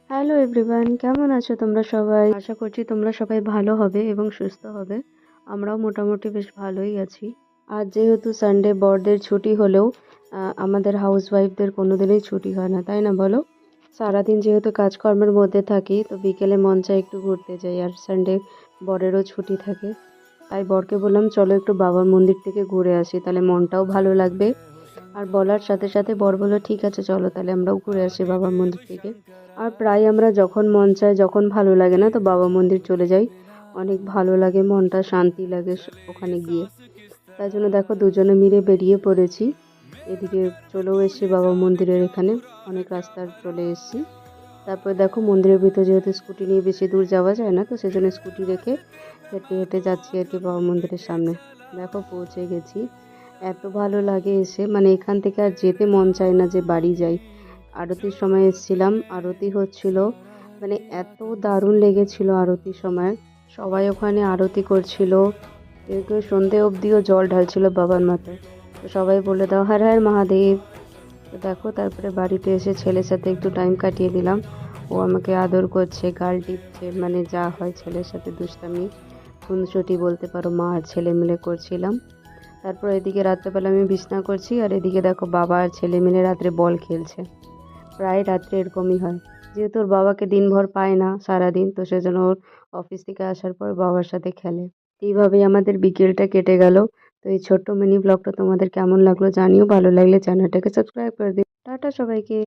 Hello everyone, কেমন আছো তোমরা সবাই? আশা করছি তোমরা সবাই ভালো হবে এবং সুস্থ হবে। আমরাও মোটামুটি বেশ ভালোই আছি। আজ যেহেতু সানডে, বড়দের ছুটি হলেও আমাদের হাউসওয়াইফদের কোনোদিনই ছুটি হয় না, তাই না বলো? সারাদিন যেহেতু কাজকর্মের মধ্যে থাকি, তো বিকেলে মন চায় একটু ঘুরতে যাই, আর সানডে বরেরও ছুটি থাকে। তাই বরকে বললাম চলো একটু বাবার মন্দির থেকে ঘুরে আসি, তাহলে মনটাও ভালো লাগবে। আর বলার সাথে সাথে বর বলল ঠিক আছে চলো তাহলে আমরাও ঘুরে আসি বাবার মন্দির থেকে। আর প্রায় আমরা যখন মন চায়, যখন ভালো লাগে না, তো বাবা মন্দির চলে যাই। অনেক ভালো লাগে, মনটা শান্তি লাগে ওখানে গিয়ে। তাই জন্য দেখো দুজনে মিলে বেরিয়ে পড়েছি। এদিকে চলেও এসেছি বাবা মন্দিরের এখানে, অনেক রাস্তা চলে এসেছি। তারপর দেখো মন্দিরের ভিতর যেহেতু স্কুটি নিয়ে বেশি দূর যাওয়া যায় না, তো সেজন্য স্কুটি রেখে হেঁটে হেঁটে যাচ্ছি আর কি বাবা মন্দিরের সামনে। দেখো পৌঁছে গেছি। এত ভালো লাগে এসে, মানে এখান থেকে আর যেতে মন চায় না যে বাড়ি যাই। আরতির সময় এসেছিলাম, আরতি হচ্ছিল, মানে এত দারুণ লেগেছিল আরতির সময়। সবাই ওখানে আরতি করছিল, কেউ কেউ সন্ধে অবধিও জল ঢালছিল বাবার মাথায়। তো সবাই বলে দাও হর হর মহাদেব। তো দেখো তারপরে বাড়িতে এসে ছেলের সাথে একটু টাইম কাটিয়ে দিলাম। ও আমাকে আদর করছে, গাল টিপছে, মানে যা হয় ছেলের সাথে দুষ্টামি খুনসুটি বলতে পারো, মা আর ছেলে মিলে করছিলাম। তারপর এদিকে রাত্রেবেলা আমি বিছনা করছি, আর এদিকে দেখো বাবা আর ছেলে মিলে রাত্রে বল খেলছে। প্রায় রাত্রে এরকমই হয়, যেহেতু ওর বাবাকে দিনভর পায় না সারাদিন, তো সেজন্য ওর অফিস থেকে আসার পর বাবার সাথে খেলে। এইভাবেই আমাদের বিকেলটা কেটে গেল। তো এই ছোট্ট মিনি ব্লগটা তোমাদের কেমন লাগলো জানিও, ভালো লাগলে চ্যানেলটাকে সাবস্ক্রাইব করে দিও। টাটা সবাইকে।